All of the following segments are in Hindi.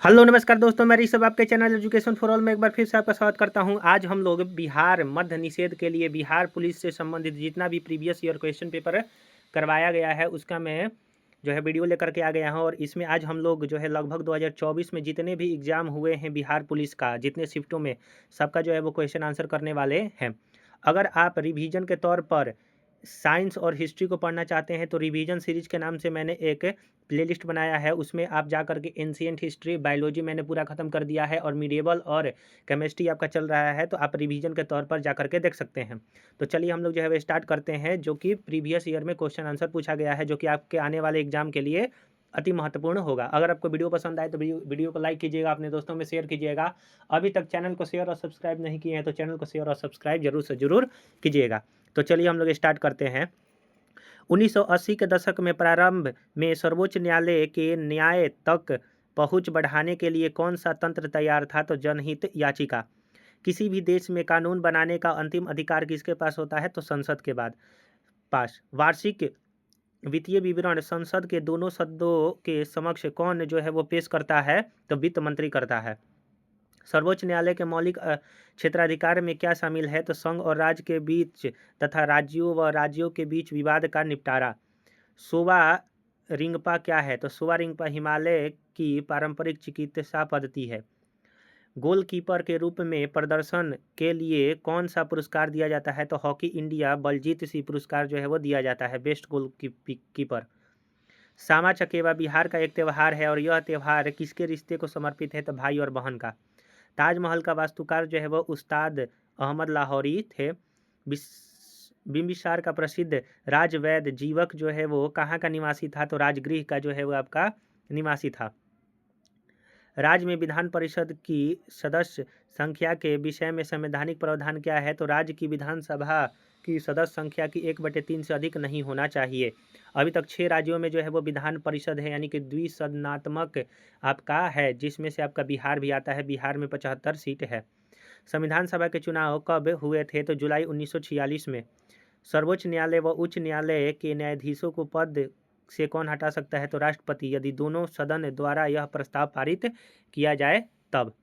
हेलो नमस्कार दोस्तों, मैं ऋषभ आपके चैनल एजुकेशन फॉर ऑल में एक बार फिर से आपका स्वागत करता हूं। आज हम लोग बिहार मद्य निषेध के लिए बिहार पुलिस से संबंधित जितना भी प्रीवियस ईयर क्वेश्चन पेपर करवाया गया है उसका मैं जो है वीडियो लेकर के आ गया हूं। और इसमें आज हम लोग जो है लगभग 2024 में जितने भी एग्ज़ाम हुए हैं बिहार पुलिस का, जितने शिफ्टों में, सबका जो है वो क्वेश्चन आंसर करने वाले हैं। अगर आप रिवीजन के तौर पर साइंस और हिस्ट्री को पढ़ना चाहते हैं तो रिवीजन सीरीज के नाम से मैंने एक प्लेलिस्ट बनाया है। उसमें आप जा कर के एंशिएंट हिस्ट्री, बायोलॉजी मैंने पूरा ख़त्म कर दिया है और मीडिएवल और केमिस्ट्री आपका चल रहा है, तो आप रिवीजन के तौर पर जा कर के देख सकते हैं। तो चलिए हम लोग जो है वो स्टार्ट करते हैं, जो कि प्रीवियस ईयर में क्वेश्चन आंसर पूछा गया है, जो कि आपके आने वाले एग्जाम के लिए अति महत्वपूर्ण होगा। अगर आपको वीडियो पसंद आए तो वीडियो को लाइक कीजिएगा, अपने दोस्तों में शेयर कीजिएगा। अभी तक चैनल को शेयर और सब्सक्राइब नहीं किए हैं तो चैनल को शेयर और सब्सक्राइब जरूर से जरूर कीजिएगा। तो चलिए हम लोग स्टार्ट करते हैं। 1980 के दशक में प्रारंभ में सर्वोच्च न्यायालय के न्याय तक पहुंच बढ़ाने के लिए कौन सा तंत्र तैयार था? तो जनहित याचिका। किसी भी देश में कानून बनाने का अंतिम अधिकार किसके पास होता है? तो संसद के बाद पास। वार्षिक वित्तीय विवरण संसद के दोनों सदनों के समक्ष कौन जो है वो पेश करता है? तो वित्त मंत्री करता है। सर्वोच्च न्यायालय के मौलिक क्षेत्राधिकार में क्या शामिल है? तो संघ और राज्य के बीच तथा राज्यों व राज्यों के बीच विवाद का निपटारा। सोवा रिंगपा क्या है? तो सोवा रिंगपा हिमालय की पारंपरिक चिकित्सा पद्धति है। गोलकीपर के रूप में प्रदर्शन के लिए कौन सा पुरस्कार दिया जाता है? तो हॉकी इंडिया बलजीत सिंह पुरस्कार जो है वो दिया जाता है, best goal keeper. Sama Chakeva Bihar का एक त्यौहार है और यह त्यौहार किसके रिश्ते को समर्पित है? तो भाई और बहन का। ताजमहल का वास्तुकार जो है वो उस्ताद अहमद लाहौरी थे। बिंबिसार का प्रसिद्ध राजवैद्य जीवक जो है वो कहाँ का निवासी था? तो राजगृह का जो है वो आपका निवासी था। राज्य में विधान परिषद की सदस्य संख्या के विषय में संवैधानिक प्रावधान क्या है? तो राज्य की विधानसभा की सदस्य संख्या की 1/3 से अधिक नहीं होना चाहिए। अभी तक 6 राज्यों में जो है वो विधान परिषद है, यानी कि द्विसदनात्मक आपका है, जिसमें से आपका बिहार भी आता है। बिहार में 75 सीट है। संविधान सभा के चुनाव कब हुए थे? तो जुलाई 1946 में। सर्वोच्च न्यायालय व उच्च न्यायालय के न्यायाधीशों को पद से कौन हटा सकता है? तो राष्ट्रपति, यदि दोनों सदन द्वारा यह प्रस्ताव पारित किया जाए तब।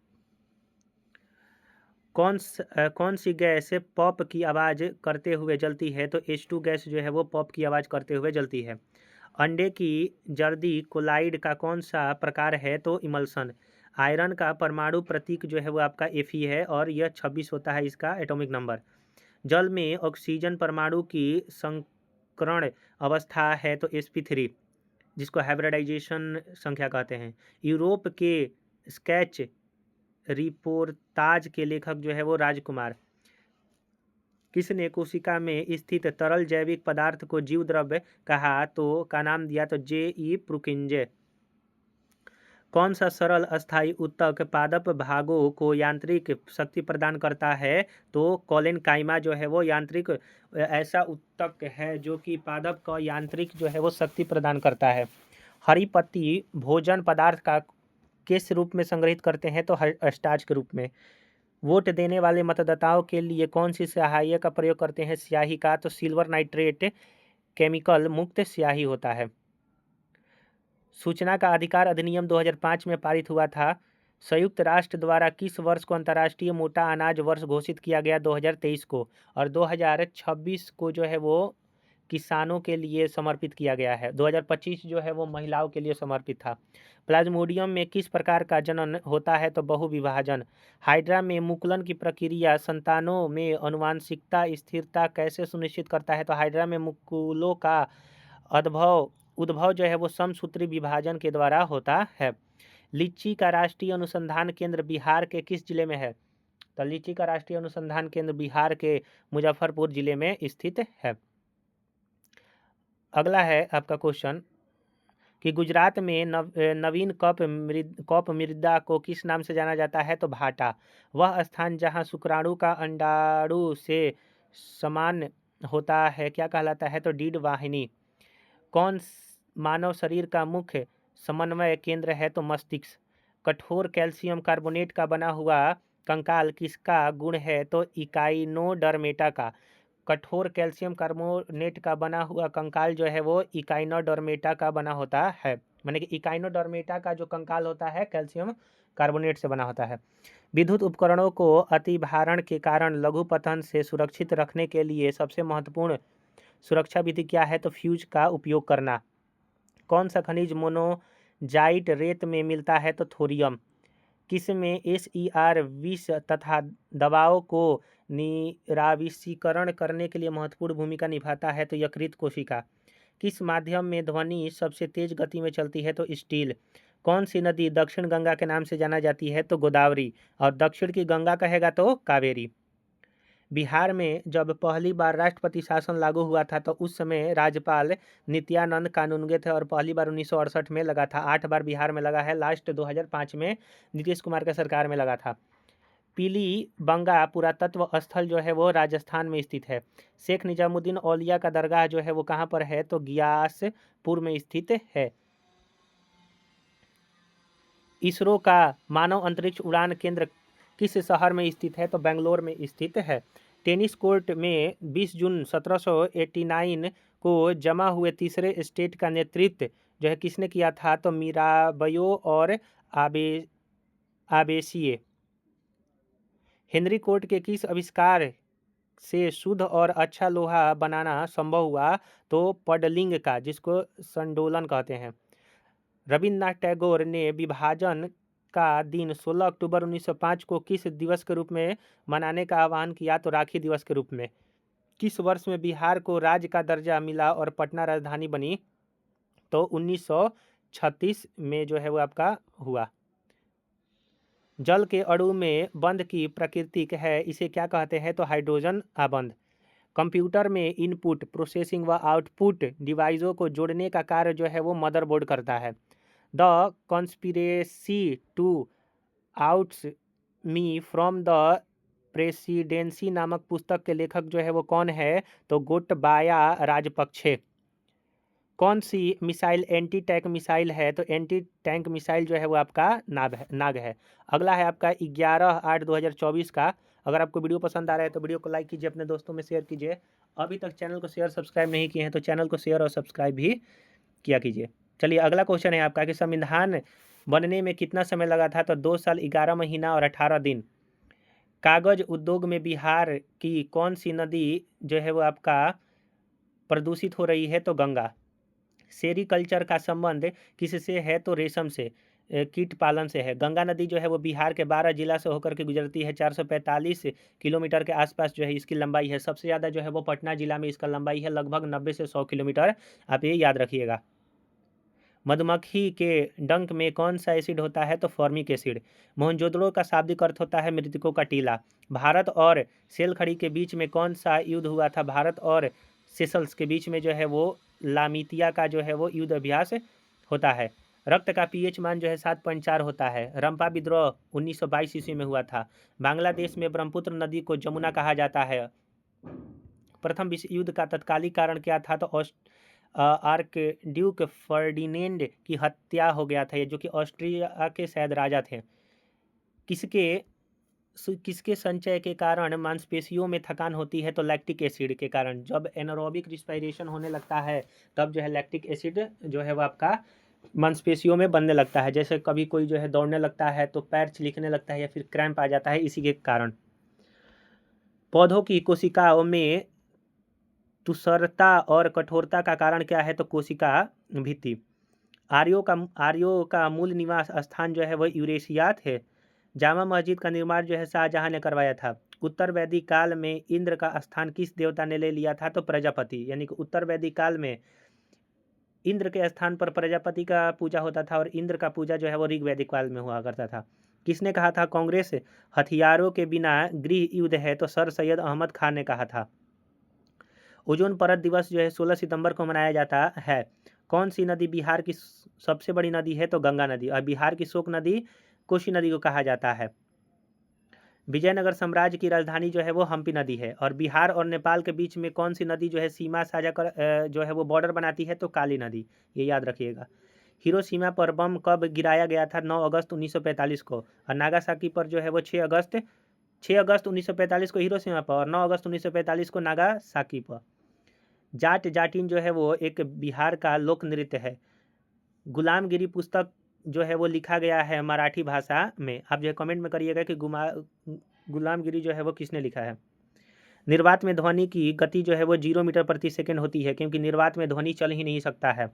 कौन सी गैस पॉप की आवाज़ करते हुए जलती है? तो H2 गैस जो है वो पॉप की आवाज़ करते हुए जलती है। अंडे की जर्दी कोलाइड का कौन सा प्रकार है? तो इमल्सन। आयरन का परमाणु प्रतीक जो है वो आपका Fe है और यह 26 होता है इसका एटॉमिक नंबर। जल में ऑक्सीजन परमाणु की संकरण अवस्था है तो sp3, जिसको हाइब्रिडाइजेशन संख्या कहते हैं। यूरोप के स्केच रिपोर्ताज के लेखक जो है वो राजकुमार। किसने कोशिका में स्थित तरल जैविक पदार्थ को जीव द्रव्य कहा तो का नाम दिया? तो J.E. प्रुकिंजे। कौन सा सरल अस्थायी उत्तक पादप भागों को यांत्रिक शक्ति प्रदान करता है? तो कोलेनकाइमा जो है वो यांत्रिक ऐसा उत्तक है जो कि पादप का यांत्रिक जो है वो शक्ति प्रदान करता है। हरी पत्ती भोजन पदार्थ का किस रूप में संग्रहित करते हैं? तो स्टार्च के रूप में। वोट देने वाले मतदाताओं के लिए कौन सी स्याही का प्रयोग करते हैं स्याही का? तो सिल्वर नाइट्रेट केमिकल मुक्त स्याही होता है। सूचना का अधिकार अधिनियम 2005 में पारित हुआ था। संयुक्त राष्ट्र द्वारा किस वर्ष को अंतर्राष्ट्रीय मोटा अनाज वर्ष घोषित किया गया? 2023 को। और 2026 को जो है वो किसानों के लिए समर्पित किया गया है। 2025 जो है वो महिलाओं के लिए समर्पित था। प्लाज्मोडियम में किस प्रकार का जनन होता है? तो बहुविभाजन। हाइड्रा में मुकुलन की प्रक्रिया संतानों में आनुवंशिकता स्थिरता कैसे सुनिश्चित करता है? तो हाइड्रा में मुकुलों का उद्भव जो है वो समसूत्री विभाजन के द्वारा होता है। लीची का राष्ट्रीय अनुसंधान केंद्र बिहार के किस जिले में है? तो लीची का राष्ट्रीय अनुसंधान केंद्र बिहार के मुजफ्फरपुर जिले में स्थित है। अगला है आपका क्वेश्चन कि गुजरात में नवीन कप मृदा को किस नाम से जाना जाता है? तो भाटा। वह स्थान जहां शुक्राणु का अंडाणु से समान होता है क्या कहलाता है? तो डीड वाहिनी। कौन मानव शरीर का मुख्य समन्वय केंद्र है? तो मस्तिष्क। कठोर कैल्शियम कार्बोनेट का बना हुआ कंकाल किसका गुण है? तो इकाइनोडर्मेटा का। कठोर कैल्शियम कार्बोनेट का बना हुआ कंकाल जो है वो इकाइनोडर्मेटा का बना होता है। माने कि इकाइनोडर्मेटा का जो कंकाल होता है कैल्शियम कार्बोनेट से बना होता है। विद्युत उपकरणों को अतिभारण के कारण लघु पतन से सुरक्षित रखने के लिए सबसे महत्वपूर्ण सुरक्षा विधि क्या है? तो फ्यूज का उपयोग करना। कौन सा खनिज मोनोजाइट रेत में मिलता है? तो थोरियम। किस में SER विष तथा दबाव को निराविषीकरण करने के लिए महत्वपूर्ण भूमिका निभाता है? तो यकृत कोशिका। किस माध्यम में ध्वनि सबसे तेज गति में चलती है? तो स्टील। कौन सी नदी दक्षिण गंगा के नाम से जाना जाती है? तो गोदावरी। और दक्षिण की गंगा कहेगा तो कावेरी। बिहार में जब पहली बार राष्ट्रपति शासन लागू हुआ था तो उस समय राज्यपाल नित्यानंद कानूनगो थे और पहली बार 1968 में लगा था। 8 बार बिहार में लगा है, लास्ट 2005 में नीतीश कुमार के सरकार में लगा था। पीली बंगा पुरातत्व स्थल जो है वो राजस्थान में स्थित है। शेख निजामुद्दीन औलिया का दरगाह जो है वो कहाँ पर है? तो गियासपुर में स्थित है। इसरो का मानव अंतरिक्ष उड़ान केंद्र किस शहर में स्थित है? तो बेंगलोर में स्थित है। टेनिस कोर्ट में 20 जून 1789 को जमा हुए तीसरे स्टेट का नेतृत्व जो है किसने किया था? तो मीराबयो और आबेसिए। हेनरी कोर्ट के किस आविष्कार से शुद्ध और अच्छा लोहा बनाना संभव हुआ? तो पडलिंग का, जिसको संडोलन कहते हैं। रविन्द्रनाथ टैगोर ने विभाजन का दिन 16 अक्टूबर 1905 को किस दिवस के रूप में मनाने का आह्वान किया? तो राखी दिवस के रूप में। किस वर्ष में बिहार को राज्य का दर्जा मिला और पटना राजधानी बनी? तो 1936 में जो है वो आपका हुआ। जल के अणु में बंध की प्रकृति है, इसे क्या कहते हैं? तो हाइड्रोजन आबंध। कंप्यूटर में इनपुट, प्रोसेसिंग व आउटपुट डिवाइसों को जोड़ने का कार्य जो है वो मदरबोर्ड करता है। द कॉन्स्पिरेसी टू आउट्स मी फ्रॉम द प्रेसिडेंसी नामक पुस्तक के लेखक जो है वो कौन है? तो गोटबाया राजपक्षे। कौन सी मिसाइल एंटी टैंक मिसाइल है? तो एंटी टैंक मिसाइल जो है वो आपका नाग है। अगला है आपका 11/8/2024 का। अगर आपको वीडियो पसंद आ रहा है तो वीडियो को लाइक कीजिए, अपने दोस्तों में शेयर कीजिए। अभी तक चैनल को शेयर सब्सक्राइब नहीं किए हैं तो चैनल को शेयर और सब्सक्राइब भी किया कीजिए। चलिए अगला क्वेश्चन है आपका कि संविधान बनने में कितना समय लगा था? तो 2 साल 11 महीना और 18 दिन। कागज उद्योग में बिहार की कौन सी नदी जो है वो आपका प्रदूषित हो रही है? तो गंगा। सेरीकल्चर का संबंध किससे है? तो रेशम से, कीट पालन से है। गंगा नदी जो है वो बिहार के 12 जिला से होकर के गुजरती है। 445 किलोमीटर के आसपास जो है इसकी लंबाई है। सबसे ज़्यादा जो है वो पटना जिला में इसका लंबाई है, लगभग 90 से 100 किलोमीटर। आप ये याद रखिएगा। मधुमक्खी के डंक में कौन सा एसिड होता है? तो फॉर्मिक एसिड। मोहनजोदड़ो का शाब्दिक अर्थ होता है मृतकों का टीला। भारत और सेलखड़ी के बीच में कौन सा युद्ध हुआ था? भारत और सेशल्स के बीच में जो है वो लामितिया का जो है वो युद्ध अभ्यास होता है। रक्त का पीएच मान जो है 7.4 होता है। रंपा विद्रोह 1922 ईस्वी में हुआ था। बांग्लादेश में ब्रह्मपुत्र नदी को जमुना कहा जाता है। प्रथम विश्व युद्ध का तत्कालिक कारण क्या था? तो आर्कड्यूक फर्डिनेंड की हत्या हो गया था, जो कि ऑस्ट्रिया के शायद राजा थे। किसके संचय के कारण मांसपेशियों में थकान होती है? तो लैक्टिक एसिड के कारण। जब एनारोबिक रिस्पायरेशन होने लगता है तब जो है लैक्टिक एसिड जो है वो आपका मांसपेशियों में बनने लगता है। जैसे कभी कोई जो है दौड़ने लगता है तो पैर छिलकने लगता है या फिर क्रैम्प आ जाता है, इसी के कारण। पौधों की कोशिकाओं में तुषरता और कठोरता का कारण क्या है? तो कोशिका भित्ति। आर्यों का मूल निवास स्थान जो है वह यूरेशिया थे। जामा मस्जिद का निर्माण जो है शाहजहां ने करवाया था। उत्तर वैदिक काल में इंद्र का स्थान किस देवता ने ले लिया था? तो प्रजापति। यानी कि उत्तर वैदिक काल में इंद्र के स्थान पर प्रजापति का पूजा होता था और इंद्र का पूजा जो है वो ऋग वैदिक काल में हुआ करता था। किसने कहा था कांग्रेस हथियारों के बिना गृह युद्ध है? तो सर सैयद अहमद खान ने कहा था। ओजोन परत दिवस जो है 16 सितंबर को मनाया जाता है। कौन सी नदी बिहार की सबसे बड़ी नदी है? तो गंगा नदी। और बिहार की शोक नदी कोसी नदी को कहा जाता है। विजयनगर साम्राज्य की राजधानी जो है वो हम्पी नदी है। और बिहार और नेपाल के बीच में कौन सी नदी जो है सीमा साझा कर जो है वो बॉर्डर बनाती है? तो काली नदी। ये याद रखिएगा। हिरोशिमा पर बम कब गिराया गया था? 9 अगस्त 1945 को। और नागासाकी पर जो है वो 6 अगस्त 1945 को हिरोशिमा पर और 9 अगस्त 1945 को नागासाकी पर। जाट जाटिन जो है वो एक बिहार का लोक नृत्य है। गुलामगिरी पुस्तक जो है वो लिखा गया है मराठी भाषा में। आप जो है कमेंट में करिएगा कि गुलामगिरी जो है वो किसने लिखा है। निर्वात में ध्वनि की गति जो है वो 0 मीटर प्रति सेकंड होती है, क्योंकि निर्वात में ध्वनि चल ही नहीं सकता है।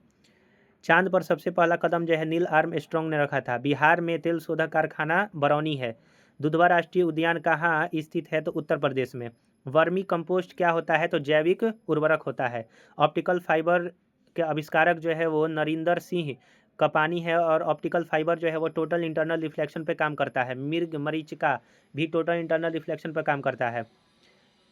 चांद पर सबसे पहला कदम जो है नील आर्मस्ट्रॉन्ग ने रखा था। बिहार में तेल शोधक कारखाना बरौनी है। दुधवा राष्ट्रीय उद्यान कहाँ स्थित है? तो उत्तर प्रदेश में। वर्मी कंपोस्ट क्या होता है? तो जैविक उर्वरक होता है। ऑप्टिकल फाइबर के आविष्कारक जो है वो नरिंदर सिंह कपानी है, और ऑप्टिकल फाइबर जो है वो टोटल इंटरनल रिफ्लेक्शन पे काम करता है। मिर्ग मरीचिका भी टोटल इंटरनल रिफ्लेक्शन पर काम करता है।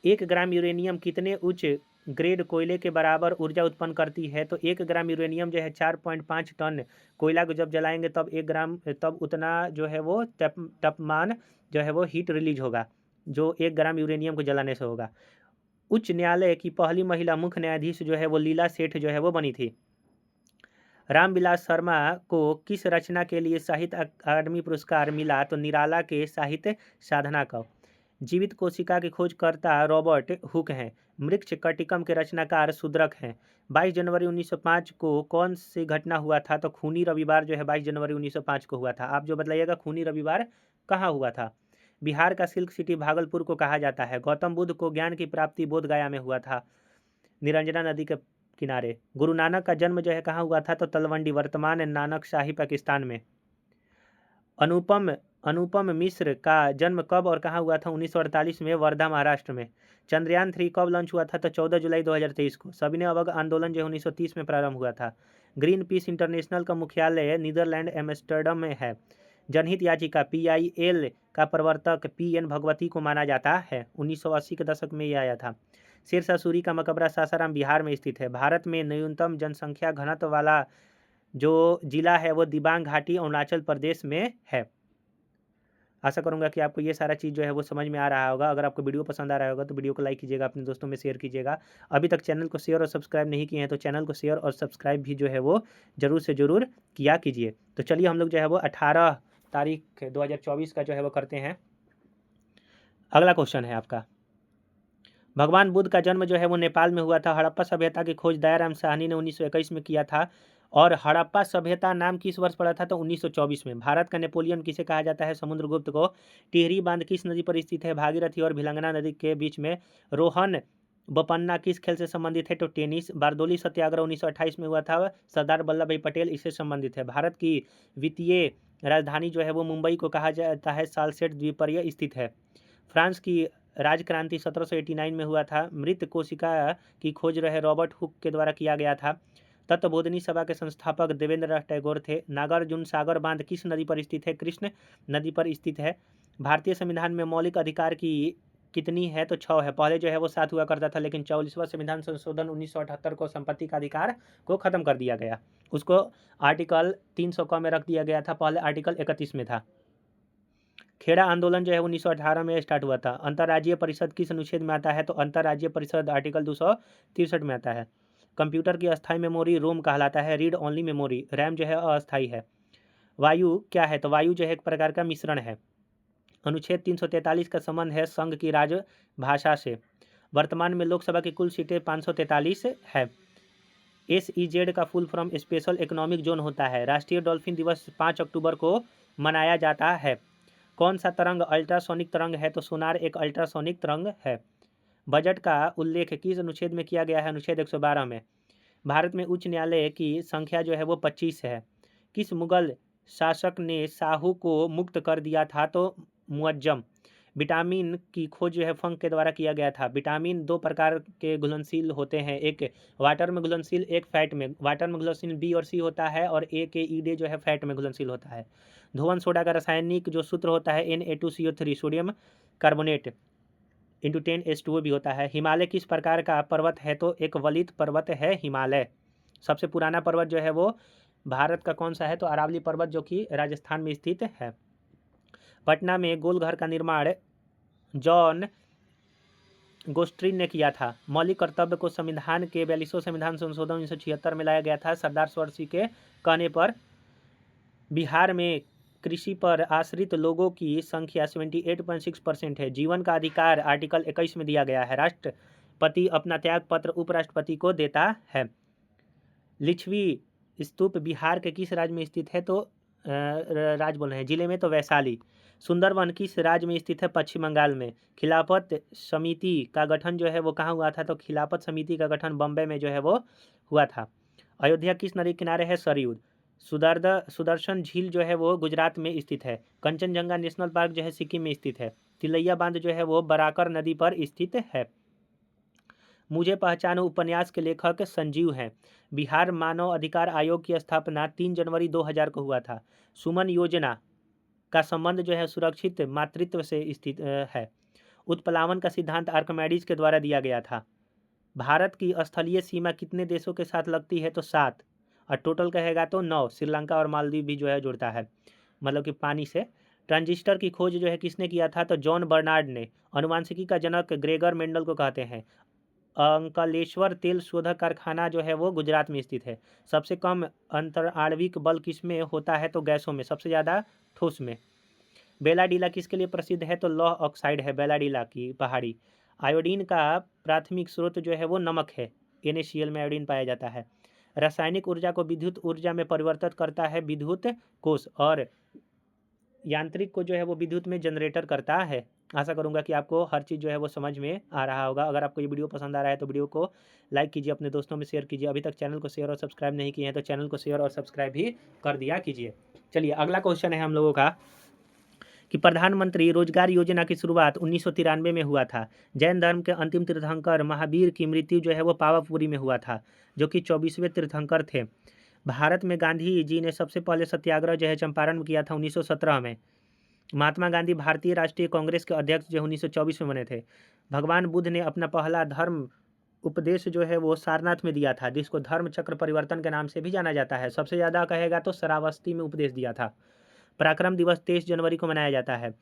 1 ग्राम यूरेनियम कितने उच्च ग्रेड कोयले के बराबर ऊर्जा उत्पन्न करती है? तो 1 ग्राम यूरेनियम जो है 4.5 टन कोयला को जब जलाएंगे तब 1 ग्राम तब उतना जो है वो तापमान जो है वो हीट रिलीज होगा, जो 1 ग्राम यूरेनियम को जलाने से होगा। उच्च न्यायालय की पहली महिला मुख्य न्यायाधीश जो है वो लीला सेठ जो है वो बनी थी। रामविलास शर्मा को किस रचना के लिए साहित्य अकादमी पुरस्कार मिला? तो निराला के साहित्य साधना का। जीवित कोशिका की खोजकर्ता रॉबर्ट हुक हैं। मृक्ष कटिकम के रचनाकार शूद्रक हैं। 22 जनवरी 1905 को कौन सी घटना हुआ था? तो खूनी रविवार जो है 22 जनवरी 1905 को हुआ था। आप जो बताइएगा खूनी रविवार कहाँ हुआ था? बिहार का सिल्क सिटी भागलपुर को कहा जाता है। गौतम बुद्ध को ज्ञान की प्राप्ति बोधगया में हुआ था, निरंजना नदी के किनारे। गुरु नानक का जन्म जो है कहाँ हुआ था? तो तलवंडी, वर्तमान नानक शाही पाकिस्तान में। अनुपम मिश्र का जन्म कब और कहाँ हुआ था? 1948 में, वर्धा महाराष्ट्र में। चंद्रयान 3 कब लॉन्च हुआ था? तो 14 जुलाई 2023 को। सविनय अवज्ञा आंदोलन जो 1930 में प्रारंभ हुआ था। ग्रीन पीस इंटरनेशनल का मुख्यालय नीदरलैंड एम्स्टर्डम में है। जनहित याचिका PIL का प्रवर्तक PN भगवती को माना जाता है। 1980 के दशक में यह आया था। शेरशाह सूरी का मकबरा सासाराम बिहार में स्थित है। भारत में न्यूनतम जनसंख्या घनत्व वाला जो जिला है वो दिबांग घाटी अरुणाचल प्रदेश में है। आशा करूंगा कि आपको ये सारा चीज़ जो है वो समझ में आ रहा होगा। अगर आपको वीडियो पसंद आ रहा होगा तो वीडियो को लाइक कीजिएगा, अपने दोस्तों में शेयर कीजिएगा। अभी तक चैनल को शेयर और सब्सक्राइब नहीं किए हैं तो चैनल को शेयर और सब्सक्राइब भी जो है वो ज़रूर से ज़रूर किया कीजिए। तो चलिए हम लोग जो है वो 18 तारीख 2024 का जो है वो करते हैं। अगला क्वेश्चन है आपका, भगवान बुद्ध का जन्म जो है वो नेपाल में हुआ था। हड़प्पा सभ्यता की खोज दयाराम साहनी ने 1921 में किया था। और हड़प्पा सभ्यता नाम किस वर्ष पड़ा था? तो 1924 में। भारत का नेपोलियन किसे कहा जाता है? समुद्रगुप्त को। टिहरी बांध किस नदी पर स्थित है? भागीरथी और भिलंगना नदी के बीच में। रोहन बोपन्ना किस खेल से संबंधित है? तो टेनिस। बारदोली सत्याग्रह 1928 में हुआ था। सरदार वल्लभ भाई पटेल इससे संबंधित है। भारत की वित्तीय राजधानी जो है वो मुंबई को कहा जाता है। सालसेट द्वीप पर यह स्थित है। फ्रांस की राजक्रांति 1789 में हुआ था। मृत कोशिका की खोज रहे रॉबर्ट हुक के द्वारा किया गया था। तत्वबोधिनी सभा के संस्थापक देवेंद्र टैगोर थे। नागार्जुन सागर बांध किस नदी पर स्थित है? कृष्ण नदी पर स्थित है। भारतीय संविधान में मौलिक अधिकार की कितनी है? तो 6 है। पहले जो है वो 7 हुआ करता था, लेकिन 44वां संविधान संशोधन 1978 को संपत्ति का अधिकार को खत्म कर दिया गया। उसको आर्टिकल 300 में रख दिया गया था, पहले आर्टिकल 31 में था। खेड़ा आंदोलन जो है 1918 में स्टार्ट हुआ था। अंतर्राज्यीय परिषद किस अनुच्छेद में आता है? तो अंतर्राज्यीय परिषद आर्टिकल 263 में आता है। कंप्यूटर की अस्थायी मेमोरी रोम कहलाता है। रीड ओनली मेमोरी रैम जो है अस्थायी है। वायु क्या है? तो वायु जो है एक प्रकार का मिश्रण है। अनुच्छेद 343 का संबंध है संघ की राजभाषा से। वर्तमान में लोकसभा की कुल सीटें 543 है। SEZ का full form special economic zone होता है। राष्ट्रीय डॉल्फिन दिवस 5 अक्टूबर को मनाया जाता है। कौन सा तरंग अल्ट्रासोनिक तरंग है? तो सोनार एक अल्ट्रासोनिक तरंग है। बजट का उल्लेख किस अनुच्छेद में किया गया है? अनुच्छेद 112 में। भारत में उच्च न्यायालय की संख्या जो है वो 25 है। किस मुगल शासक ने शाहू को मुक्त कर दिया था? तो मुअज्जम। विटामिन की खोज जो है फंक के द्वारा किया गया था। विटामिन 2 प्रकार के घुलनशील होते हैं, एक वाटर में घुलनशील, एक फैट में। वाटर में घुलनशील B और C होता है, और AKED जो है फैट में घुलनशील होता है। धोवन सोडा का रासायनिक जो सूत्र होता है Na2CO3 sodium carbonate into 10H2O भी होता है। हिमालय किस प्रकार का पर्वत है? तो एक वलित पर्वत है हिमालय। सबसे पुराना पर्वत जो है वो भारत का कौन सा है? तो अरावली पर्वत, जो कि राजस्थान में स्थित है। पटना में गोलघर का निर्माण जॉन गोस्ट्रीन ने किया था। मौलिक कर्तव्य को संविधान के 42वें संविधान संशोधन 1976 में लाया गया था सरदार सरोवर सिंह के कहने पर। बिहार में कृषि पर आश्रित लोगों की संख्या 78.6% है। जीवन का अधिकार आर्टिकल 21 में दिया गया है। राष्ट्रपति अपना त्याग पत्र उपराष्ट्रपति को देता है। लिच्छवी स्तूप बिहार के किस राज्य में स्थित है? तो राज्य बोल रहे हैं, जिले में तो वैशाली। सुंदरवन किस राज्य में स्थित है? पश्चिम बंगाल में। खिलाफत समिति का गठन जो है वो कहाँ हुआ था? तो खिलाफत समिति का गठन बम्बई में जो है वो हुआ था। अयोध्या किस नदी किनारे है? सरयू। सुदर्शन झील जो है वो गुजरात में स्थित है। कंचनजंगा नेशनल पार्क जो है सिक्किम में स्थित है। तिलैया बांध जो है वो बराकर नदी पर स्थित है। मुझे पहचानो उपन्यास के लेखक संजीव हैं। बिहार मानव अधिकार आयोग की स्थापना 3 जनवरी 2000 को हुआ था। सुमन योजना का संबंध जो है सुरक्षित मातृत्व से स्थित है। उत्प्लावन का सिद्धांत आर्किमिडीज के द्वारा दिया गया था। भारत की स्थलीय सीमा कितने देशों के साथ लगती है? तो 7, और टोटल कहेगा तो 9। श्रीलंका और मालदीव भी जो है जुड़ता है, मतलब कि पानी से। ट्रांजिस्टर की खोज जो है किसने किया था? तो जॉन बर्नार्ड ने। अनुवांशिकी का जनक ग्रेगर मेंडल को कहते हैं। अंकलेश्वर तेल शोधक कारखाना जो है वो गुजरात में स्थित है। सबसे कम अंतराणविक बल किसमें होता है? तो गैसों में, सबसे ज़्यादा ठोस में। बेलाडीला किसके लिए प्रसिद्ध है? तो लौह ऑक्साइड है बेलाडीला की पहाड़ी। आयोडीन का प्राथमिक स्रोत जो है वो नमक है। NaCl में आयोडीन पाया जाता है। रासायनिक ऊर्जा को विद्युत ऊर्जा में परिवर्तित करता है विद्युत कोष, और यांत्रिक को जो है वो विद्युत में जनरेटर करता है। आशा करूंगा कि आपको हर चीज़ जो है वो समझ में आ रहा होगा। अगर आपको ये वीडियो पसंद आ रहा है तो वीडियो को लाइक कीजिए, अपने दोस्तों में शेयर कीजिए। अभी तक चैनल को शेयर और सब्सक्राइब नहीं किए हैं तो चैनल को शेयर और सब्सक्राइब भी कर दिया कीजिए। चलिए अगला क्वेश्चन है हम लोगों का कि प्रधानमंत्री रोजगार योजना की शुरुआत 1993 में हुआ था। जैन धर्म के अंतिम तीर्थंकर महावीर की मृत्यु जो है वो पावापुरी में हुआ था, जो कि 24वें तीर्थंकर थे। भारत में गांधी जी ने सबसे पहले सत्याग्रह जो है चंपारण में किया था 1917 में। महात्मा गांधी भारतीय राष्ट्रीय कांग्रेस के अध्यक्ष जो 1924 में बने थे। भगवान बुद्ध ने अपना पहला धर्म उपदेश जो है वो सारनाथ में दिया था, जिसको धर्म चक्र परिवर्तन के नाम से भी जाना जाता है। सबसे ज़्यादा कहेगा तो श्रावस्ती में उपदेश दिया था। पराक्रम दिवस 23 जनवरी को मनाया जाता है।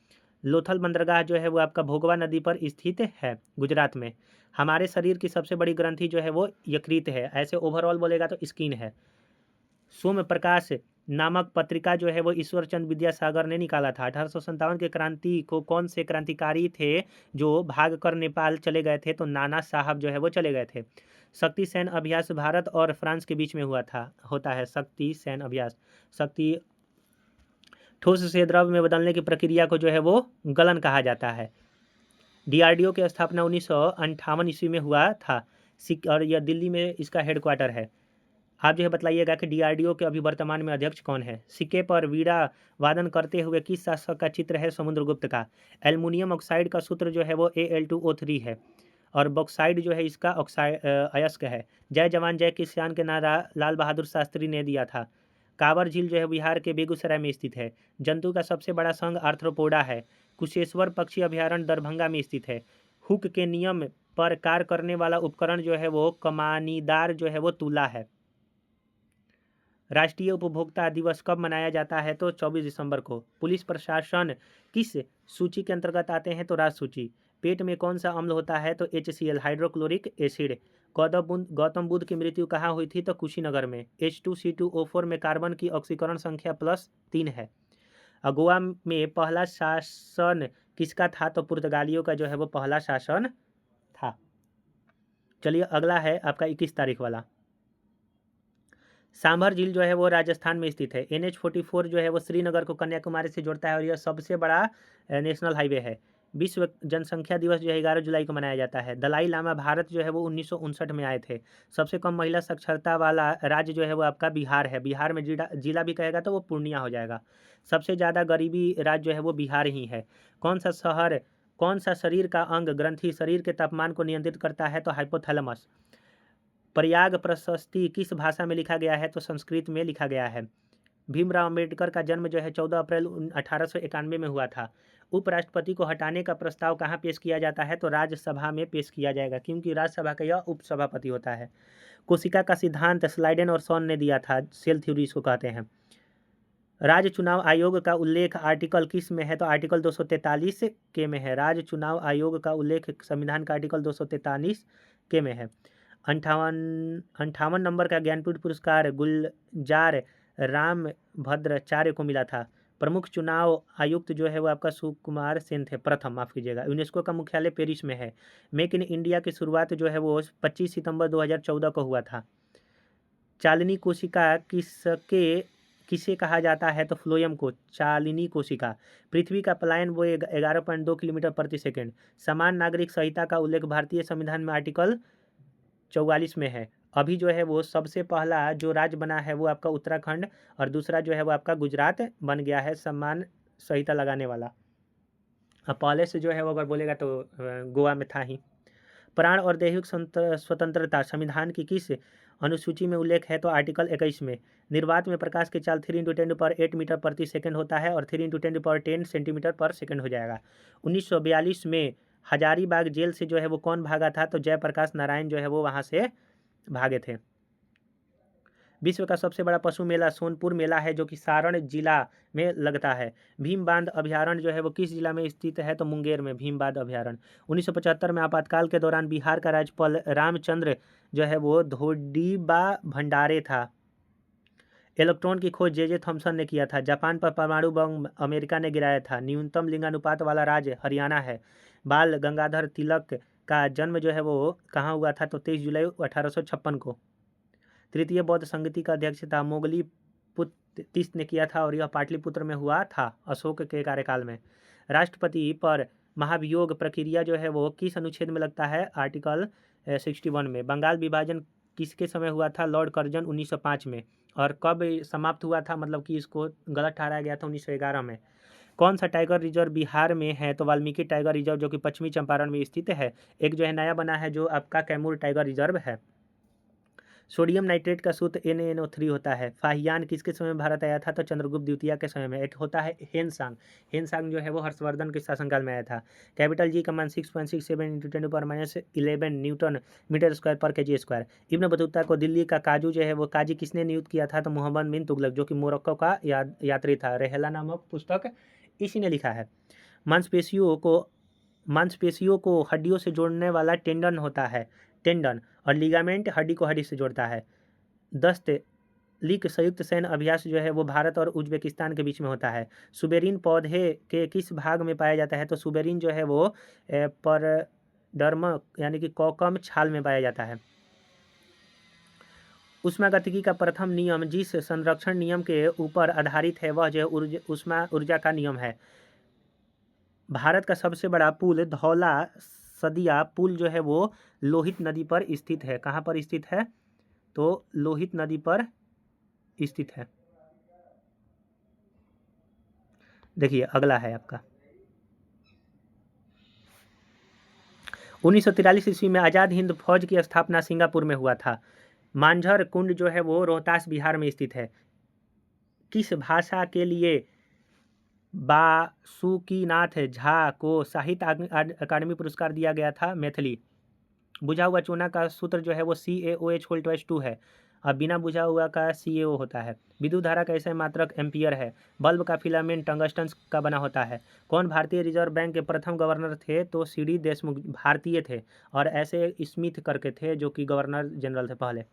लोथल बंदरगाह जो है वो आपका भोगवा नदी पर स्थित है, गुजरात में। हमारे शरीर की सबसे बड़ी ग्रंथि जो है वो यकृत है। ऐसे ओवरऑल बोलेगा तो स्किन है। सोम प्रकाश नामक पत्रिका जो है वो ईश्वरचंद विद्यासागर ने निकाला था। 1857 के क्रांति को कौन से क्रांतिकारी थे जो भाग कर नेपाल चले गए थे? तो नाना साहब जो है वो चले गए थे। शक्ति सैन्य अभ्यास भारत और फ्रांस के बीच में होता है शक्ति सैन्य अभ्यास। शक्ति ठोस से द्रव में बदलने की प्रक्रिया को जो है वो गलन कहा जाता है। DRDO की स्थापना 1958 ईस्वी में हुआ था, और यह दिल्ली में इसका हेडक्वार्टर है। आप जो है बतलाइएगा कि DRDO के अभी वर्तमान में अध्यक्ष कौन है? सिक्के पर वीणा वादन करते हुए किस शासक का चित्र है? समुद्रगुप्त का। एल्युमिनियम ऑक्साइड का सूत्र जो है वो Al2O3 है, और बॉक्साइड जो है इसका अयस्क है। जय जवान जय किसान के नारा लाल बहादुर शास्त्री ने दिया था। कांवर झील जो है बिहार के बेगूसराय में स्थित है। जंतु का सबसे बड़ा संघ आर्थ्रोपोडा है। कुशेश्वर पक्षी अभयारण्य दरभंगा में स्थित है। हुक के नियम पर कार्य करने वाला उपकरण जो है वो कमानीदार जो है वो तुला है। राष्ट्रीय उपभोक्ता दिवस कब मनाया जाता है? तो 24 दिसंबर को। पुलिस प्रशासन किस सूची के अंतर्गत आते हैं? तो राज सूची। पेट में कौन सा अम्ल होता है? तो HCl hydrochloric acid. Gautam Buddha की मृत्यु कहाँ हुई थी? तो कुशीनगर में। H2C2O4 में कार्बन की ऑक्सीकरण संख्या +3 है। गोवा में पहला शासन किसका था? तो पुर्तगालियों का जो है वो पहला शासन था। चलिए अगला है आपका 21 तारीख वाला। सांभर झील जो है वो राजस्थान में स्थित है। NH44 जो है वो श्रीनगर को कन्याकुमारी से जोड़ता है, और यह सबसे बड़ा नेशनल हाईवे है। विश्व जनसंख्या दिवस जो है 11 जुलाई को मनाया जाता है। दलाई लामा भारत जो है वो 1959 में आए थे। सबसे कम महिला साक्षरता वाला राज्य जो है वो आपका बिहार है। बिहार में जिला भी कहेगा तो वो पूर्णिया हो जाएगा। सबसे ज़्यादा गरीबी राज्य जो है वो बिहार ही है। कौन सा शरीर का अंग ग्रंथि शरीर के तापमान को नियंत्रित करता है? तो हाइपोथैलेमस। प्रयाग प्रशस्ति किस भाषा में लिखा गया है? तो संस्कृत में लिखा गया है। भीमराव अंबेडकर का जन्म जो है 14 अप्रैल 1891 में हुआ था। उपराष्ट्रपति को हटाने का प्रस्ताव कहाँ पेश किया जाता है? तो राज्यसभा में पेश किया जाएगा, क्योंकि राज्यसभा का यह उपसभापति होता है। कोशिका का सिद्धांत स्लाइडेन और सॉन ने दिया था। सेल थ्योरी इसको कहते हैं। राज्य चुनाव आयोग का उल्लेख आर्टिकल किस में है? तो आर्टिकल 243 के में है। राज्य चुनाव आयोग का उल्लेख संविधान का आर्टिकल 243 के में है। 58 नंबर का ज्ञानपीठ पुरस्कार गुलजार राम भद्राचार्य को मिला था। प्रमुख चुनाव आयुक्त जो है वो आपका सुकुमार सेन थे, प्रथम, माफ कीजिएगा। यूनेस्को का मुख्यालय पेरिस में है। मेक इन इंडिया की शुरुआत जो है वो 25 सितंबर 2014 को हुआ था। चालिनी कोशिका किसे कहा जाता है? तो फ्लोएम को चालिनी कोशिका। पृथ्वी का पलायन वो 11.2 किलोमीटर प्रति सेकंड। समान नागरिक संहिता का उल्लेख भारतीय संविधान में आर्टिकल 44 में है। अभी जो है वो सबसे पहला जो राज्य बना है वो आपका उत्तराखंड, और दूसरा जो है वो आपका गुजरात बन गया है समान संहिता लगाने वाला। अब पहले से जो है वो अगर बोलेगा तो गोवा में था ही। प्राण और दैहिक स्वतंत्रता संविधान की किस अनुसूची में उल्लेख है? तो आर्टिकल 21 में। निर्वात में प्रकाश की चाल 3 × 10⁸ मीटर प्रति सेकंड होता है और 3 × 10⁻10 सेंटीमीटर पर सेकंड हो जाएगा। 1942 में हजारीबाग जेल से जो है वो कौन भागा था? तो जयप्रकाश नारायण जो है वो वहाँ से भागे थे। विश्व का सबसे बड़ा पशु मेला सोनपुर मेला है, जो कि सारण जिला में लगता है। भीम बांध अभ्यारण्य जो है वो किस जिला में स्थित है? तो मुंगेर में भीम बांध अभ्यारण्य। 1975 में आपातकाल के दौरान बिहार का राज्यपाल रामचंद्र जो है वो धोडीबा भंडारे था। इलेक्ट्रॉन की खोज जे थॉमसन ने किया था। जापान पर परमाणु बम अमेरिका ने गिराया था। न्यूनतम लिंगानुपात वाला राज्य हरियाणा है। बाल गंगाधर तिलक का जन्म जो है वो कहाँ हुआ था? तो 23 जुलाई 1856 को। तृतीय बौद्ध संगति का अध्यक्षता मोगली पुत्तिस ने किया था और यह पाटलिपुत्र में हुआ था अशोक के कार्यकाल में। राष्ट्रपति पर महाभियोग प्रक्रिया जो है वो किस अनुच्छेद में लगता है? आर्टिकल 61 में। बंगाल विभाजन किसके समय हुआ था? लॉर्ड कर्जन 1905 में। और कब समाप्त हुआ था, मतलब कि इसको गलत ठहराया गया था? 1911 में। कौन सा टाइगर रिजर्व बिहार में है? तो वाल्मीकि टाइगर रिजर्व, जो कि पश्चिमी चंपारण में स्थित है। एक जो है नया बना है जो आपका कैमूर टाइगर रिजर्व है। सोडियम नाइट्रेट का सूत्र NaNO3 होता है। फाहियान किसके समय में भारत आया था? तो चंद्रगुप्त द्वितीय के समय में। एक होता है हेनसांग। हेनसांग जो है वो हर्षवर्धन के शासनकाल में आया था। कैपिटल जी का मान 6.67 × 10⁻11 न्यूटन मीटर स्क्वायर पर kg स्क्वायर। इब्न बतूता को दिल्ली का काजू जो है वो काजी किसने नियुक्त किया था? तो मोहम्मद बिन तुगलक, जो कि मोरक्को का यात्री था। रेहला नामक पुस्तक इसी ने लिखा है। मांसपेशियों को हड्डियों से जोड़ने वाला टेंडन होता है, टेंडन। और लिगामेंट हड्डी को हड्डी से जोड़ता है। दस्त लीक संयुक्त सैन्य अभ्यास जो है वो भारत और उज्बेकिस्तान के बीच में होता है। सुबेरिन पौधे के किस भाग में पाया जाता है? तो सुबेरिन जो है वो परडर्म यानी कि कोकम छाल में पाया जाता है। ऊष्मागतिकी का प्रथम नियम जिस संरक्षण नियम के ऊपर आधारित है वह जो ऊष्मा ऊर्जा का नियम है। भारत का सबसे बड़ा पुल धौला सदिया पुल जो है वो लोहित नदी पर स्थित है। कहाँ पर स्थित है? तो लोहित नदी पर स्थित है। देखिए अगला है आपका 1943 ईस्वी में आज़ाद हिंद फौज की स्थापना सिंगापुर में हुआ था। मांझर कुंड जो है वो रोहतास बिहार में स्थित है। किस भाषा के लिए बासुकीनाथ झा को साहित्य अकादमी पुरस्कार दिया गया था? मैथिली। बुझा हुआ चूना का सूत्र जो है वो CaOH2 है। अब बिना बुझा हुआ का CaO होता है। विद्युत धारा का ऐसा मात्रक एम्पियर है। बल्ब का फिलामेंट टंगस्टन का बना होता है। कौन भारतीय रिजर्व बैंक के प्रथम गवर्नर थे? तो CD देशमुख भारतीय थे, और ऐसे स्मिथ करके थे जो कि गवर्नर जनरल थे पहले।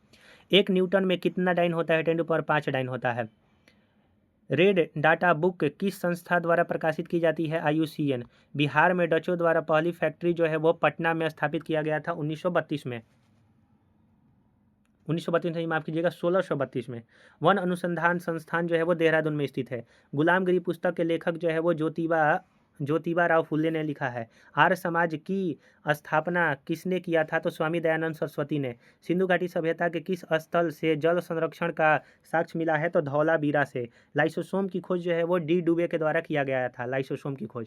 एक न्यूटन में कितना डाइन होता है? 10⁻5 डाइन होता है। रेड डाटा बुक किस संस्था द्वारा प्रकाशित की जाती है? IUCN। बिहार में डचों द्वारा पहली फैक्ट्री जो है वो पटना में स्थापित किया गया था 1932 में। 1932 नहीं, माफ कीजिएगा 1632 में। वन अनुसंधान संस्थान जो है वो देहरादून में स्थित है। गुलामगिरी पुस्तक के लेखक जो है वो ज्योतिबा राव फुल्ले ने लिखा है। आर्य समाज की स्थापना किसने किया था? तो स्वामी दयानंद सरस्वती ने। सिंधु घाटी सभ्यता के किस स्थल से जल संरक्षण का साक्ष्य मिला है? तो धौलावीरा से। लाइसोसोम की खोज जो है वो D डुबे के द्वारा किया गया था, लाइसोसोम की खोज।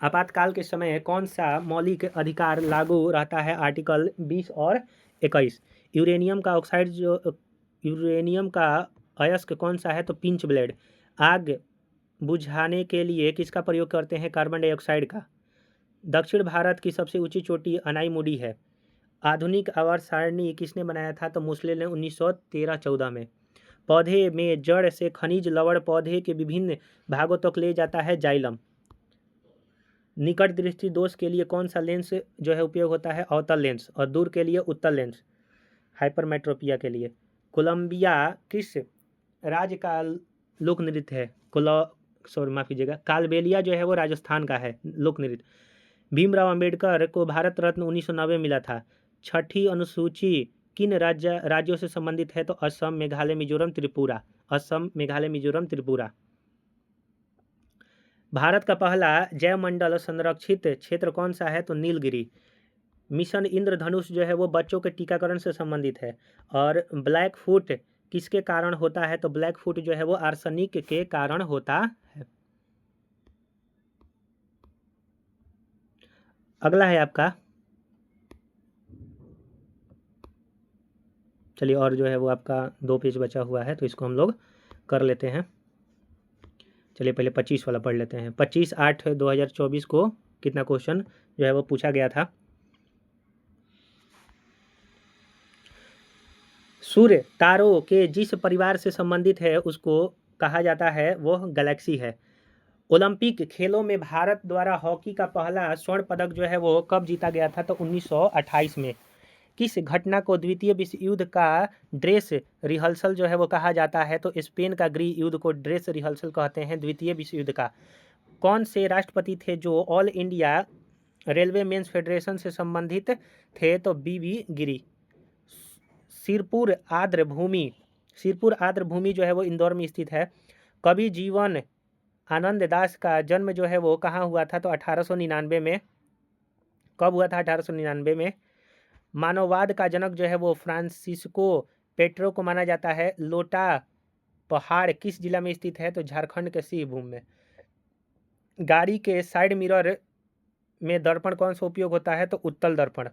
आपातकाल के समय कौन सा मौलिक अधिकार लागू रहता है? आर्टिकल 20 और 21। यूरेनियम का अयस्क कौन सा है? तो पिंच ब्लेड। आग बुझाने के लिए किसका प्रयोग करते हैं? कार्बन डाइऑक्साइड का। दक्षिण भारत की सबसे ऊंची चोटी अनाईमुडी है। आधुनिक आवर्त सारणी किसने बनाया था? तो मुस्ले ने 1913-14 में। पौधे में जड़ से खनिज लवण पौधे के विभिन्न भागों तक ले जाता है जाइलम। निकट दृष्टि दोष के लिए कौन सा लेंस जो है उपयोग होता है? अवतल लेंस। और दूर के लिए उत्तल लेंस, हाइपरमेट्रोपिया के लिए। कोलंबिया किस राज्य का लोक नृत्य है? माफ कीजिएगा, कालबेलिया जो है वो राजस्थान का है लोक नृत्य। भीमराव अंबेडकर को भारत रत्न 1990 मिला था। छठी अनुसूची किन राज्यों से संबंधित है? तो असम, मेघालय, मिजोरम, त्रिपुरा। असम, मेघालय, मिजोरम, त्रिपुरा। भारत का पहला जैवमंडल संरक्षित क्षेत्र कौन सा है? तो नीलगिरी। मिशन इंद्रधनुष जो है वो बच्चों के टीकाकरण से संबंधित है। और ब्लैक फुट किसके कारण होता है? तो ब्लैक फुट जो है वो आर्सेनिक के कारण होता है। अगला है आपका, चलिए, और जो है वो आपका 2 पेज बचा हुआ है तो इसको हम लोग कर लेते हैं। चलिए पहले 25 वाला पढ़ लेते हैं। 25/8/2024 को कितना क्वेश्चन जो है वो पूछा गया था। सूर्य तारों के जिस परिवार से संबंधित है उसको कहा जाता है वो गैलेक्सी है। ओलंपिक खेलों में भारत द्वारा हॉकी का पहला स्वर्ण पदक जो है वो कब जीता गया था? तो 1928 में। किस घटना को द्वितीय विश्व युद्ध का ड्रेस रिहर्सल जो है वो कहा जाता है? तो स्पेन का गृह युद्ध को ड्रेस रिहर्सल कहते हैं, द्वितीय विश्व युद्ध का। कौन से राष्ट्रपति थे जो All India Railway Men's Federation से संबंधित थे? तो बीवी गिरी। सिरपुर आर्द्र भूमि, सिरपुर आर्द्र भूमि जो है वो इंदौर में स्थित है। कवि जीवन आनंद दास का जन्म जो है वो कहाँ हुआ था? तो 1899 में। कब हुआ था? 1899 में। मानववाद का जनक जो है वो फ्रांसिस्को पेट्रो को माना जाता है। लोटा पहाड़ किस जिला में स्थित है? तो झारखंड के सिंहभूम में। गाड़ी के साइड मिरर में दर्पण कौन सा उपयोग होता है? तो उत्तल दर्पण।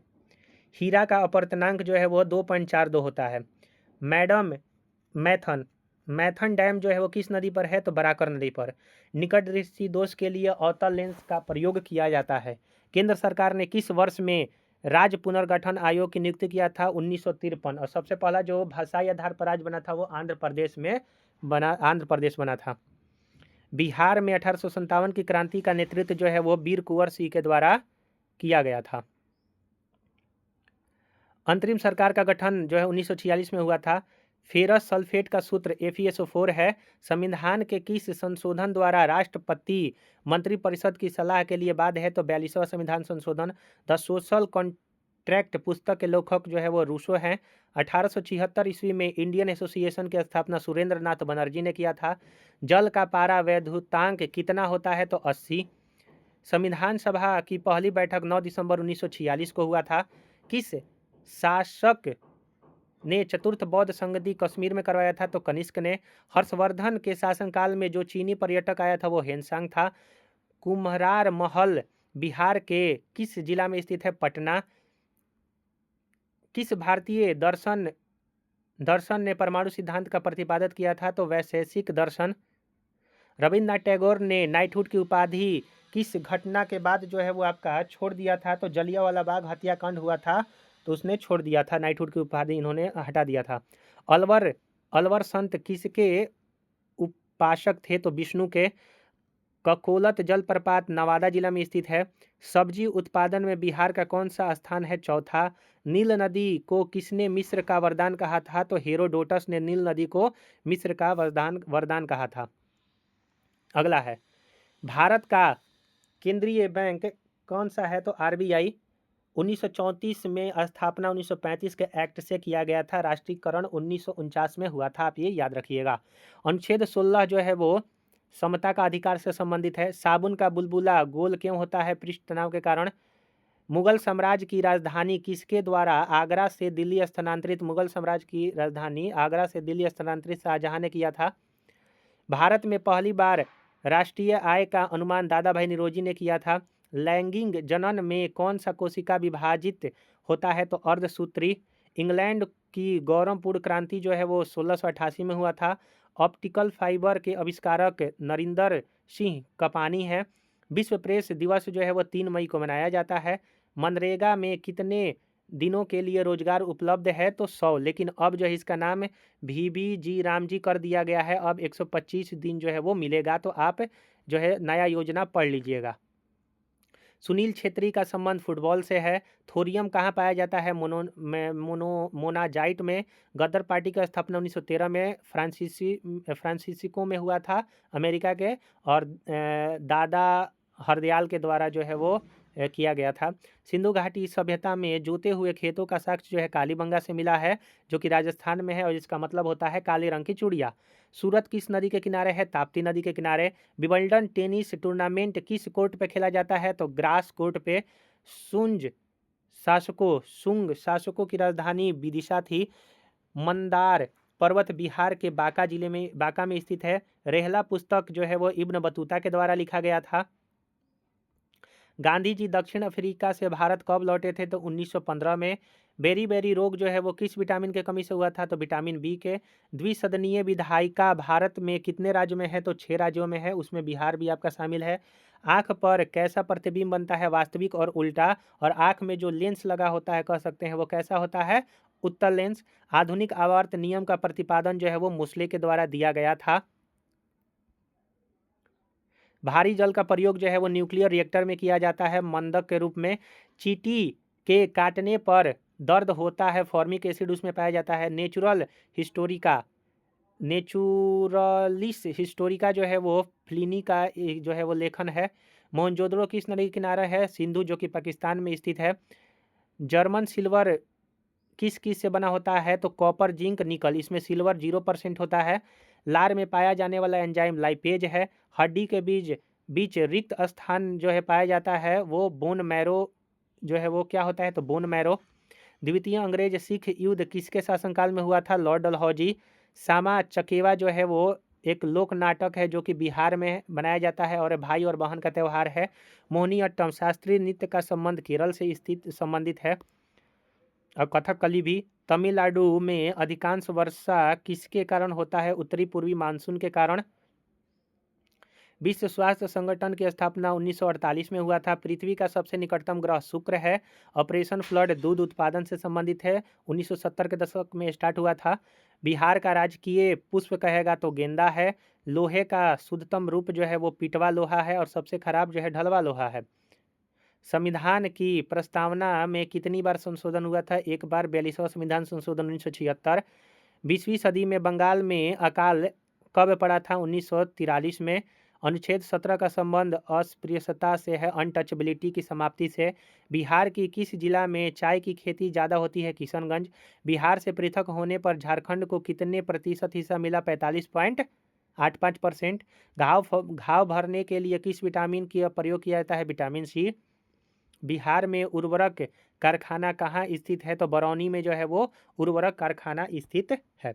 हीरा का अपवर्तनांक जो है वो 2.42 होता है। मैडम मैथन, मैथन डैम जो है वो किस नदी पर है? तो बराकर नदी पर। निकट दृष्टि दोष के लिए अवतल लेंस का प्रयोग किया जाता है। केंद्र सरकार ने किस वर्ष में राज्य पुनर्गठन आयोग की नियुक्ति किया था? 1953। और सबसे पहला जो भाषाई आधार पर राज्य बना था वो आंध्र प्रदेश बना था। बिहार में 1857 की क्रांति का नेतृत्व जो है वो वीर कुंवर सिंह के द्वारा किया गया था। अंतरिम सरकार का गठन जो है 1946 में हुआ था। फेरस सल्फेट का सूत्र FeSO4 है। संविधान के किस संशोधन द्वारा राष्ट्रपति मंत्रिपरिषद की सलाह के लिए बाध्य है? तो 42वां संविधान संशोधन। द सोशल कॉन्ट्रैक्ट पुस्तक के लेखक जो है वो रूसो हैं। 1876 ईस्वी में इंडियन एसोसिएशन की स्थापना सुरेंद्र नाथ बनर्जी ने किया था। जल का पारा वैद्युतांक कितना होता है? तो 80। संविधान सभा की पहली बैठक 9 दिसंबर 1946 को हुआ था। किस शासक ने चतुर्थ बौद्ध संगति कश्मीर में करवाया था? तो कनिष्क ने। हर्षवर्धन के शासनकाल में जो चीनी पर्यटक आया था वो हेनसांग था। कुम्हरार महल बिहार के किस जिला में स्थित है? पटना। किस भारतीय दर्शन ने परमाणु सिद्धांत का प्रतिपादन किया था? तो वैशेषिक दर्शन। रविन्द्रनाथ टैगोर ने नाइटहुड की उपाधि किस घटना के बाद जो है वो आपका छोड़ दिया था? तो जलियांवाला बाग हत्याकांड हुआ था तो उसने छोड़ दिया था, नाइटहुड की उपाधि इन्होंने हटा दिया था। अलवर संत किसके उपासक थे? तो विष्णु के। ककोलत जलप्रपात नवादा जिला में स्थित है। सब्जी उत्पादन में बिहार का कौन सा स्थान है? चौथा। नील नदी को किसने मिस्र का वरदान कहा था? तो हेरोडोटस ने नील नदी को मिस्र का वरदान कहा था। अगला है, भारत का केंद्रीय बैंक कौन सा है? तो RBI। 1934 में स्थापना 1935 के एक्ट से किया गया था। राष्ट्रीयकरण 1949 में हुआ था, आप ये याद रखिएगा। अनुच्छेद 16 जो है वो समता का अधिकार से संबंधित है। साबुन का बुलबुला गोल क्यों होता है? पृष्ठ तनाव के कारण। मुगल साम्राज्य की राजधानी किसके द्वारा आगरा से दिल्ली स्थानांतरित? मुगल साम्राज्य की राजधानी आगरा से दिल्ली स्थानांतरित शाहजहां ने किया था। भारत में पहली बार राष्ट्रीय आय का अनुमान दादा भाई निरोजी ने किया था। लैंगिक जनन में कौन सा कोशिका विभाजित होता है? तो अर्धसूत्री। इंग्लैंड की गौरवपूर्ण क्रांति जो है वो 1688 में हुआ था। ऑप्टिकल फाइबर के आविष्कारक नरिंदर सिंह कपानी है। विश्व प्रेस दिवस जो है वो 3 मई को मनाया जाता है। मनरेगा में कितने दिनों के लिए रोजगार उपलब्ध है? तो 100, लेकिन अब जो है इसका नाम VBG राम जी कर दिया गया है। अब 125 दिन जो है वो मिलेगा, तो आप जो है नया योजना पढ़ लीजिएगा। सुनील छेत्री का संबंध फुटबॉल से है। थोरियम कहाँ पाया जाता है? मोनाजाइट में। गदर पार्टी का स्थापना 1913 में फ्रांसिस्को में हुआ था, अमेरिका के। और दादा हरदयाल के द्वारा जो है वो किया गया था। सिंधु घाटी सभ्यता में जोते हुए खेतों का साक्ष्य जो है कालीबंगा से मिला है, जो कि राजस्थान में है और जिसका मतलब होता है काले रंग की चूड़िया। सूरत किस नदी के किनारे है? ताप्ती नदी के किनारे। विंबलडन टेनिस टूर्नामेंट किस कोर्ट पे खेला जाता है? तो ग्रास कोर्ट पे। शुंग शासकों की राजधानी विदिशा थी। मंदार पर्वत बिहार के बांका में स्थित है। रेहला पुस्तक जो है वो इब्न बतूता के द्वारा लिखा गया था। गांधी जी दक्षिण अफ्रीका से भारत कब लौटे थे? तो 1915 में। बेरी रोग जो है वो किस विटामिन के कमी से हुआ था? तो विटामिन बी के। द्विसदनीय विधायिका भारत में कितने राज्यों में है? तो 6 राज्यों में है, उसमें बिहार भी आपका शामिल है। आंख पर कैसा प्रतिबिंब बनता है? वास्तविक और उल्टा। और आंख में जो लेंस लगा होता है, कह सकते हैं वो कैसा होता है? उत्तल लेंस। आधुनिक आवर्त नियम का प्रतिपादन जो है वो मोसले के द्वारा दिया गया था। भारी जल का प्रयोग जो है वो न्यूक्लियर रिएक्टर में किया जाता है मंदक के रूप में। चींटी के काटने पर दर्द होता है, फॉर्मिक एसिड उसमें पाया जाता है। नेचुरलिस हिस्टोरिका जो है वो फ्लिनी का जो है वो लेखन है। मोहनजोदड़ो किस नदी के किनारा है? सिंधु, जो कि पाकिस्तान में स्थित है। जर्मन सिल्वर किस किस से बना होता है? तो कॉपर, जिंक, निकल। इसमें सिल्वर 0% होता है। लार में पाया जाने वाला एंजाइम लाइपेज है। हड्डी के बीच बीच रिक्त स्थान जो है पाया जाता है वो बोन मैरो जो है वो क्या होता है? तो बोन मैरो। द्वितीय अंग्रेज सिख युद्ध किसके शासनकाल में हुआ था? लॉर्ड डलहौजी। सामा चकेवा जो है वो एक लोक नाटक है जो कि बिहार में बनाया जाता है और भाई और बहन का त्यौहार है। मोहिनीअट्टम शास्त्रीय नृत्य का संबंध केरल से संबंधित है। और कथकली भी। तमिलनाडु में अधिकांश वर्षा किसके कारण होता है? उत्तरी पूर्वी मानसून के कारण। विश्व स्वास्थ्य संगठन की स्थापना 1948 में हुआ था। पृथ्वी का सबसे निकटतम ग्रह शुक्र है। ऑपरेशन फ्लड दूध उत्पादन से संबंधित है, 1970 के दशक में स्टार्ट हुआ था। बिहार का राजकीय पुष्प कहेगा तो गेंदा है। लोहे का शुद्धतम रूप जो है वो पिटवा लोहा है और सबसे खराब जो है ढलवा लोहा है। संविधान की प्रस्तावना में कितनी बार संशोधन हुआ था? एक बार। 42वां संविधान संशोधन 1976। 20वीं सदी में बंगाल में अकाल कब पड़ा था? 1943 में। अनुच्छेद 17 का संबंध अस्पृश्यता से है, अनटचेबिलिटी की समाप्ति से। बिहार की किस जिला में चाय की खेती ज़्यादा होती है? किशनगंज। बिहार से पृथक होने पर झारखंड को कितने प्रतिशत हिस्सा मिला? 45.85%। घाव भरने के लिए किस विटामिन का प्रयोग किया जाता है? Vitamin C. बिहार में उर्वरक कारखाना कहाँ स्थित है? तो बरौनी में जो है वो उर्वरक कारखाना स्थित है।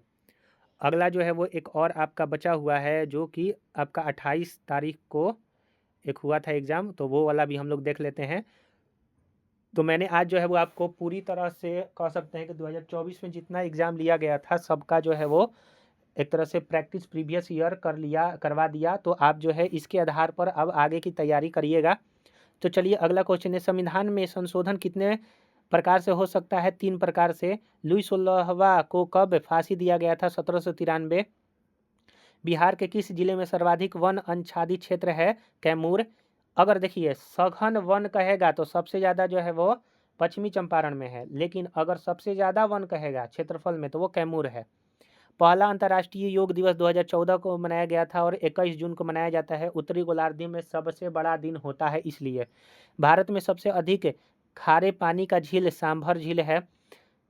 अगला जो है वो एक और आपका बचा हुआ है जो कि आपका 28 तारीख को एक हुआ था एग्ज़ाम, तो वो वाला भी हम लोग देख लेते हैं। तो मैंने आज जो है वो आपको पूरी तरह से कह सकते हैं कि 2024 में जितना एग्ज़ाम लिया गया था सबका जो है वो एक तरह से प्रैक्टिस प्रीवियस ईयर करवा दिया। तो आप जो है इसके आधार पर अब आगे की तैयारी करिएगा। तो चलिए अगला क्वेश्चन है, संविधान में संशोधन कितने प्रकार से हो सकता है? 3 प्रकार से। लुई 16वां को कब फांसी दिया गया था? 1793। बिहार के किस जिले में सर्वाधिक वन आच्छादित क्षेत्र है? कैमूर। अगर देखिए सघन वन कहेगा तो सबसे ज़्यादा जो है वो पश्चिमी चंपारण में है, लेकिन अगर सबसे ज़्यादा वन कहेगा क्षेत्रफल में तो वो कैमूर है। पहला अंतर्राष्ट्रीय योग दिवस 2014 को मनाया गया था और 21 जून को मनाया जाता है। उत्तरी गोलार्ध में सबसे बड़ा दिन होता है इसलिए। भारत में सबसे अधिक खारे पानी का झील सांभर झील है।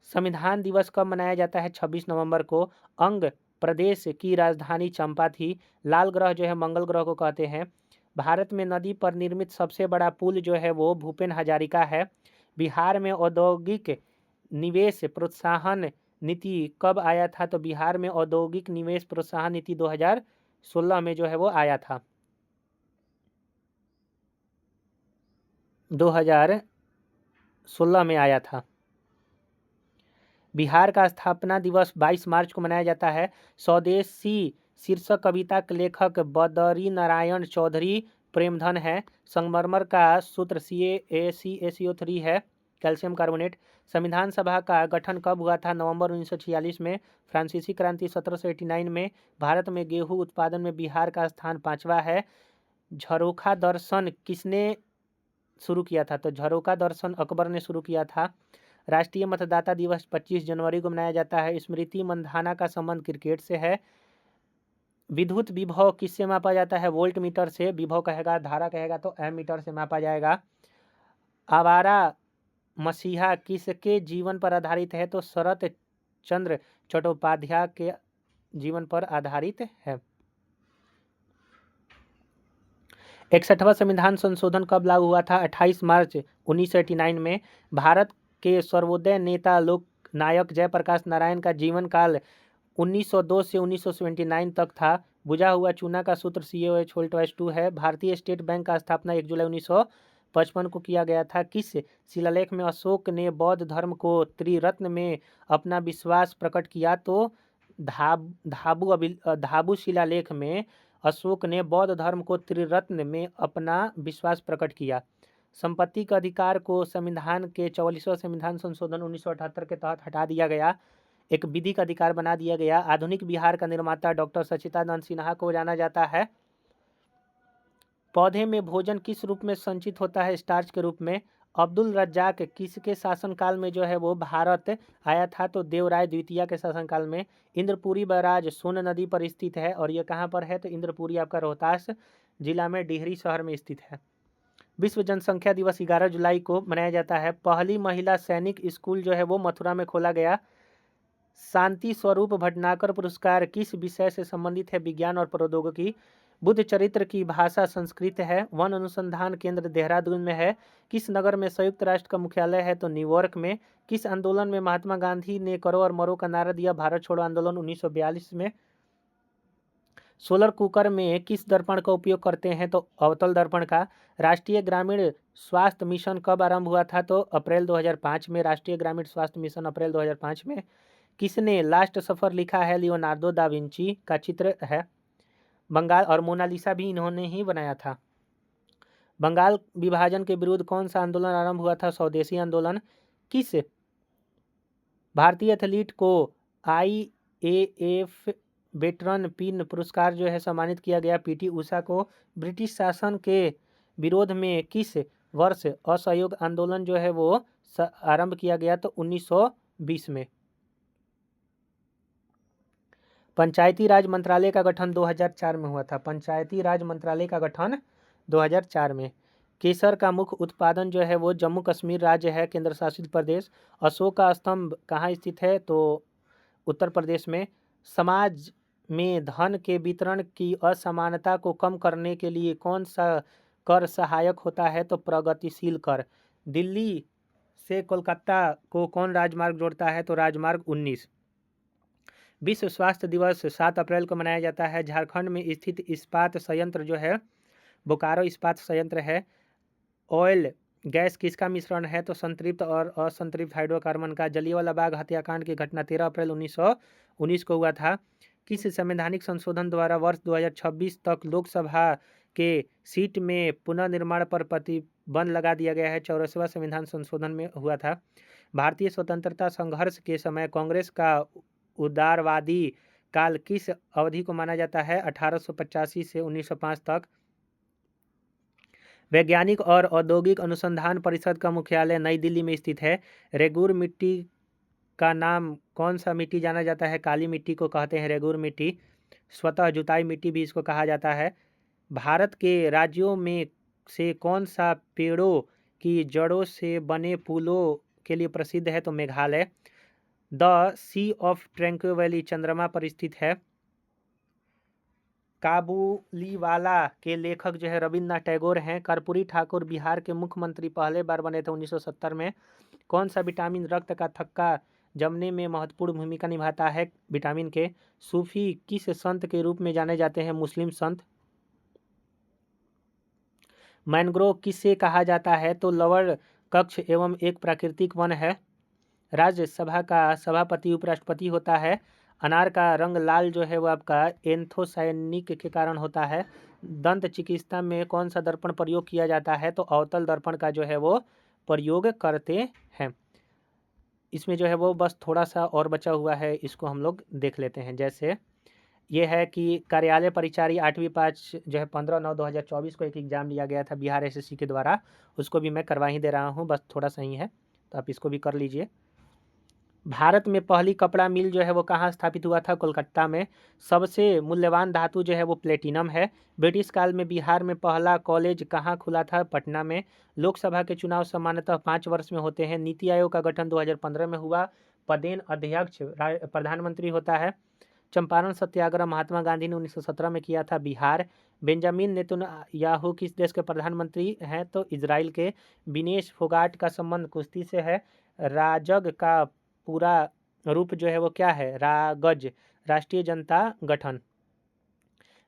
संविधान दिवस कब मनाया जाता है? 26 नवंबर को। अंग प्रदेश की राजधानी चंपा थी। लाल ग्रह जो है मंगल ग्रह को कहते हैं। भारत में नदी पर निर्मित सबसे बड़ा पुल जो है वो भूपेन हजारिका है। बिहार में औद्योगिक निवेश प्रोत्साहन नीति कब आया था? तो बिहार में औद्योगिक निवेश प्रोत्साहन नीति 2016 में जो है वो आया था। 2016 में आया था। बिहार का स्थापना दिवस 22 मार्च को मनाया जाता है। स्वदेशी शीर्षक कविता के लेखक बदरी नारायण चौधरी प्रेमधन है। संगमरमर का सूत्र CaCaCO3 है, कैल्शियम कार्बोनेट। संविधान सभा का गठन कब हुआ था? नवंबर 1946 में। फ्रांसीसी क्रांति 1789 में। भारत में गेहूं उत्पादन में बिहार का स्थान 5वां है। झरोखा दर्शन किसने शुरू किया था? तो झरोखा दर्शन अकबर ने शुरू किया था। राष्ट्रीय मतदाता दिवस 25 जनवरी को मनाया जाता है। स्मृति मंधाना का संबंध क्रिकेट से है। विद्युत विभव किससे मापा जाता है? वोल्ट मीटर से। विभव कहेगा, धारा कहेगा तो एम मीटर से मापा जाएगा। आवारा मसीहा किसके जीवन पर आधारित है? तो शरत चंद्र चट्टोपाध्याय के जीवन पर आधारित है। 61वां संविधान संशोधन कब लागू हुआ था? 28 मार्च 1989 में। भारत के सर्वोदय नेता लोक नायक जयप्रकाश नारायण का जीवन काल 1902 से 1979 तक था। बुझा हुआ चूना का सूत्र COH/2 है। भारतीय स्टेट बैंक का स्थापना 1 जुलाई 1955 को किया गया था। किस शिलालेख में अशोक ने बौद्ध धर्म को त्रिरत्न में अपना विश्वास प्रकट किया? तो धाबू शिलालेख में अशोक ने बौद्ध धर्म को त्रिरत्न में अपना विश्वास प्रकट किया। संपत्ति का अधिकार को संविधान के 44वां संविधान संशोधन 1978 के तहत हटा दिया गया, एक विधिक अधिकार बना दिया गया। आधुनिक बिहार का निर्माता डॉक्टर सच्चिदानंद सिन्हा को जाना जाता है। पौधे में भोजन किस रूप में संचित होता है? स्टार्च के रूप में। अब्दुल रज्जाक किसके शासनकाल में जो है वो भारत आया था? तो देवराय द्वितीय के शासनकाल में। इंद्रपुरी बैराज सोन नदी पर स्थित है और यह कहाँ पर है? तो इंद्रपुरी आपका रोहतास जिला में डिहरी शहर में स्थित है। विश्व जनसंख्या दिवस 11 जुलाई को मनाया जाता है। पहली महिला सैनिक स्कूल जो है वो मथुरा में खोला गया। शांति स्वरूप भटनागर पुरस्कार किस विषय से संबंधित है? विज्ञान और प्रौद्योगिकी। बुद्ध चरित्र की भाषा संस्कृत है। वन अनुसंधान केंद्र देहरादून में है। किस नगर में संयुक्त राष्ट्र का मुख्यालय है? तो न्यूयॉर्क में। किस आंदोलन में महात्मा गांधी ने करो और मरो का नारा दिया? भारत छोड़ो आंदोलन 1942 में। सोलर कुकर में किस दर्पण का उपयोग करते हैं? तो अवतल दर्पण का। राष्ट्रीय ग्रामीण स्वास्थ्य मिशन कब आरंभ हुआ था? तो अप्रैल 2005 में। राष्ट्रीय ग्रामीण स्वास्थ्य मिशन अप्रैल 2005 में। किसने लास्ट सफर लिखा है? लियोनार्डो दा विंची का चित्र है। बंगाल और मोनालिसा भी इन्होंने ही बनाया था। बंगाल विभाजन के विरुद्ध कौन सा आंदोलन आरंभ हुआ था? स्वदेशी आंदोलन। किस भारतीय एथलीट को IAAF वेटरन पिन पुरस्कार जो है सम्मानित किया गया? PT उषा को। ब्रिटिश शासन के विरोध में किस वर्ष असहयोग आंदोलन जो है वो आरंभ किया गया? तो 1920 में। पंचायती राज मंत्रालय का गठन 2004 में हुआ था। पंचायती राज मंत्रालय का गठन 2004 में। केसर का मुख्य उत्पादन जो है वो जम्मू कश्मीर राज्य है, केंद्र शासित प्रदेश। अशोक का स्तंभ कहाँ स्थित है? तो उत्तर प्रदेश में। समाज में धन के वितरण की असमानता को कम करने के लिए कौन सा कर सहायक होता है? तो प्रगतिशील कर। दिल्ली से कोलकाता को कौन राजमार्ग जोड़ता है? तो राजमार्ग 19। विश्व स्वास्थ्य दिवस 7 अप्रैल को मनाया जाता है। झारखंड में स्थित इस्पात संयंत्र जो है बोकारो इस्पात संयंत्र है। ऑयल गैस किसका मिश्रण है? तो संतृप्त और असंतृप्त हाइड्रोकार्बन का। जलियांवाला बाग हत्याकांड की घटना 13 अप्रैल 1919 को हुआ था। किस संवैधानिक संशोधन द्वारा वर्ष 2026 तक लोकसभा के सीट में पुनर्निर्माण पर प्रतिबंध लगा दिया गया है? 84वां संविधान संशोधन में हुआ था। भारतीय स्वतंत्रता संघर्ष के समय कांग्रेस का उदारवादी काल किस अवधि को माना जाता है? 1885 से 1905 तक। वैज्ञानिक और औद्योगिक अनुसंधान परिषद का मुख्यालय नई दिल्ली में स्थित है। रेगुर मिट्टी का नाम कौन सा मिट्टी जाना जाता है? काली मिट्टी को कहते हैं रेगुर मिट्टी। स्वतः जुताई मिट्टी भी इसको कहा जाता है। भारत के राज्यों में से कौन सा पेड़ों की जड़ों से बने पुलों के लिए प्रसिद्ध है? तो Meghalaya. The Sea of Tranquillity चंद्रमा पर स्थित है। काबुलीवाला के लेखक जो है रविन्द्रनाथ टैगोर हैं। कर्पूरी ठाकुर बिहार के मुख्यमंत्री पहले बार बने थे 1970 में। कौन सा विटामिन रक्त का थक्का जमने में महत्वपूर्ण भूमिका निभाता है? विटामिन के। सूफी किस संत के रूप में जाने जाते हैं? मुस्लिम संत। मैंग्रोव किसे कहा जाता है? तो लवण कक्ष एवं एक प्राकृतिक वन है। राज्यसभा का सभापति उपराष्ट्रपति होता है। अनार का रंग लाल जो है वो आपका एंथोसायनिक के कारण होता है। दंत चिकित्सा में कौन सा दर्पण प्रयोग किया जाता है? तो अवतल दर्पण का जो है वो प्रयोग करते हैं। इसमें जो है वो बस थोड़ा सा और बचा हुआ है, इसको हम लोग देख लेते हैं। जैसे ये है कि कार्यालय परिचारी 8वीं 5 जो है 15/9/2024 को एक एग्जाम लिया गया था बिहार SSC के द्वारा, उसको भी मैं करवा ही दे रहा हूँ, बस थोड़ा सा ही है तो आप इसको भी कर लीजिए। भारत में पहली कपड़ा मिल जो है वो कहाँ स्थापित हुआ था? कोलकाता में। सबसे मूल्यवान धातु जो है वो प्लेटिनम है। ब्रिटिश काल में बिहार में पहला कॉलेज कहाँ खुला था? पटना में। लोकसभा के चुनाव सामान्यतः 5 वर्ष में होते हैं। नीति आयोग का गठन 2015 में हुआ। पदेन अध्यक्ष प्रधानमंत्री होता है। चंपारण सत्याग्रह महात्मा गांधी ने 1917 में किया था। बिहार। बेंजामिन नेतन्याहू किस देश के प्रधानमंत्री हैं? तो इजराइल के। विनेश फोगाट का संबंध कुश्ती से है। राजग का पूरा रूप जो है वो क्या है? रागज, राष्ट्रीय जनता गठन।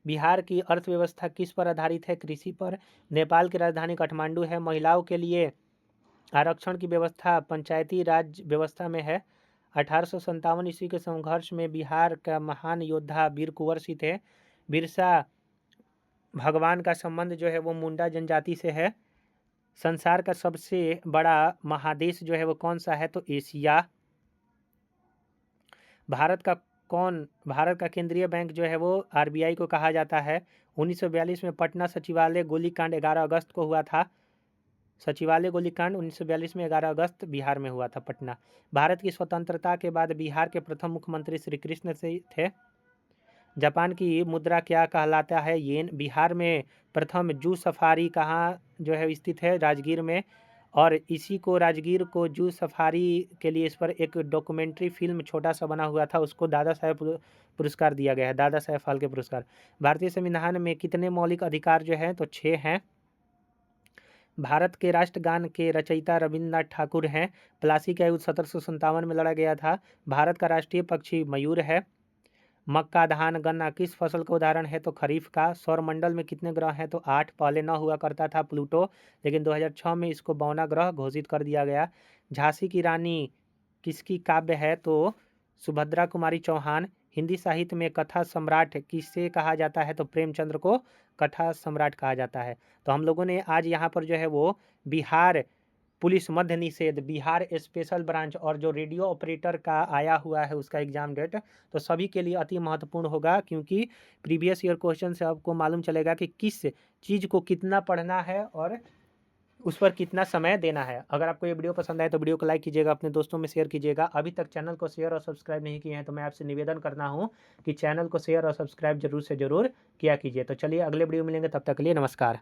बिहार की अर्थव्यवस्था किस पर आधारित है? कृषि पर। नेपाल की राजधानी काठमांडू है। महिलाओं के लिए आरक्षण की व्यवस्था पंचायती राज व्यवस्था में है। 1857 ईस्वी के संघर्ष में बिहार का महान योद्धा वीर कुंवर सिंह थे। बिरसा भगवान का संबंध जो है वो मुंडा जनजाति से है। संसार का सबसे बड़ा महादेश जो है वो कौन सा है? तो एशिया। भारत का केंद्रीय बैंक जो है वो आरबीआई को कहा जाता है। 1942 में पटना सचिवालय गोलीकांड 11 अगस्त को हुआ था। सचिवालय गोलीकांड 1942 में 11 अगस्त बिहार में हुआ था, पटना। भारत की स्वतंत्रता के बाद बिहार के प्रथम मुख्यमंत्री श्री कृष्ण से थे। जापान की मुद्रा क्या कहलाता है? येन। बिहार में प्रथम जू सफारी कहाँ जो है स्थित है? राजगीर में। और इसी को राजगीर को जू सफारी के लिए इस पर एक डॉक्यूमेंट्री फिल्म छोटा सा बना हुआ था, उसको दादा साहेब पुरस्कार दिया गया है, दादा साहेब फाल्के पुरस्कार। भारतीय संविधान में कितने मौलिक अधिकार जो हैं? तो 6 हैं। भारत के राष्ट्रगान के रचयिता रविन्द्रनाथ ठाकुर हैं। प्लासी का युद्ध 1757 में लड़ा गया था। भारत का राष्ट्रीय पक्षी मयूर है। मक्का, धान, गन्ना किस फसल का उदाहरण है? तो खरीफ का। सौरमंडल में कितने ग्रह हैं? तो 8। पहले न हुआ करता था प्लूटो, लेकिन 2006 में इसको 52वां ग्रह घोषित कर दिया गया। झांसी की रानी किसकी काव्य है? तो सुभद्रा कुमारी चौहान। हिंदी साहित्य में कथा सम्राट किसे कहा जाता है? तो प्रेमचंद्र को कथा सम्राट कहा जाता है। तो हम लोगों ने आज यहाँ पर जो है वो बिहार पुलिस मध्य निषेध, बिहार स्पेशल ब्रांच और जो रेडियो ऑपरेटर का आया हुआ है उसका एग्जाम डेट, तो सभी के लिए अति महत्वपूर्ण होगा, क्योंकि प्रीवियस ईयर क्वेश्चन से आपको मालूम चलेगा कि किस चीज़ को कितना पढ़ना है और उस पर कितना समय देना है। अगर आपको ये वीडियो पसंद आए तो वीडियो को लाइक कीजिएगा, अपने दोस्तों में शेयर कीजिएगा। अभी तक चैनल को शेयर और सब्सक्राइब नहीं किए हैं तो मैं आपसे निवेदन करना हूँ कि चैनल को शेयर और सब्सक्राइब जरूर से जरूर किया कीजिए। तो चलिए अगले वीडियो मिलेंगे, तब तक के लिए नमस्कार।